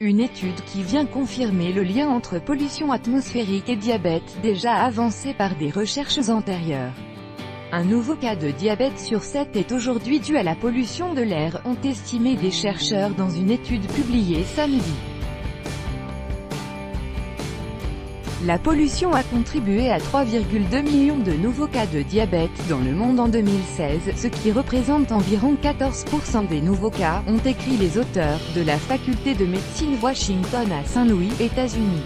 Une étude qui vient confirmer le lien entre pollution atmosphérique et diabète déjà avancé par des recherches antérieures. Un nouveau cas de diabète sur 7 est aujourd'hui dû à la pollution de l'air, ont estimé des chercheurs dans une étude publiée samedi. La pollution a contribué à 3,2 millions de nouveaux cas de diabète dans le monde en 2016, ce qui représente environ 14% des nouveaux cas, ont écrit les auteurs, de la faculté de médecine Washington à Saint-Louis, États-Unis.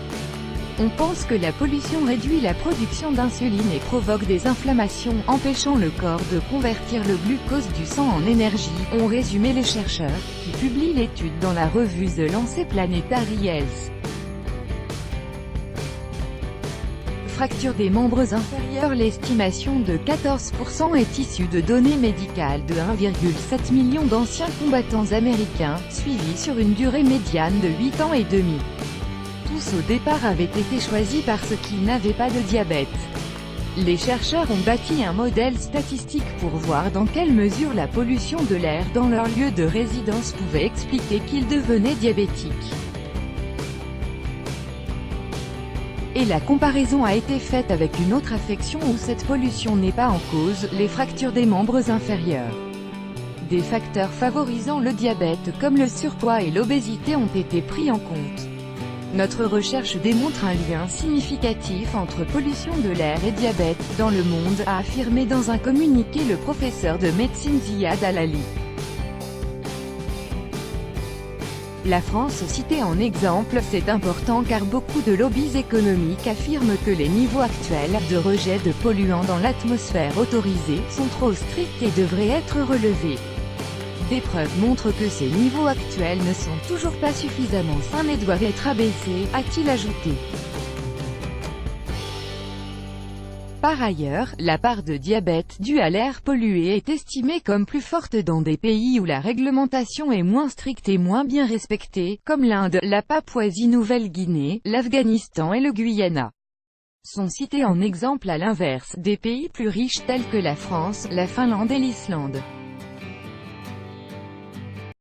On pense que la pollution réduit la production d'insuline et provoque des inflammations, empêchant le corps de convertir le glucose du sang en énergie, ont résumé les chercheurs, qui publient l'étude dans la revue The Lancet Planetary Health. Fracture des membres inférieurs. L'estimation de 14% est issue de données médicales de 1,7 million d'anciens combattants américains, suivis sur une durée médiane de 8 ans et demi. Tous au départ avaient été choisis parce qu'ils n'avaient pas de diabète. Les chercheurs ont bâti un modèle statistique pour voir dans quelle mesure la pollution de l'air dans leur lieu de résidence pouvait expliquer qu'ils devenaient diabétiques. Et la comparaison a été faite avec une autre affection où cette pollution n'est pas en cause, les fractures des membres inférieurs. Des facteurs favorisant le diabète comme le surpoids et l'obésité ont été pris en compte. Notre recherche démontre un lien significatif entre pollution de l'air et diabète dans le monde, a affirmé dans un communiqué le professeur de médecine Ziad Al-Ali. La France citée en exemple, c'est important car beaucoup de lobbies économiques affirment que les niveaux actuels de rejet de polluants dans l'atmosphère autorisés sont trop stricts et devraient être relevés. Des preuves montrent que ces niveaux actuels ne sont toujours pas suffisamment sains et doivent être abaissés, a-t-il ajouté. Par ailleurs, la part de diabète due à l'air pollué est estimée comme plus forte dans des pays où la réglementation est moins stricte et moins bien respectée, comme l'Inde, la Papouasie-Nouvelle-Guinée, l'Afghanistan et le Guyana. Sont cités en exemple à l'inverse, des pays plus riches tels que la France, la Finlande et l'Islande.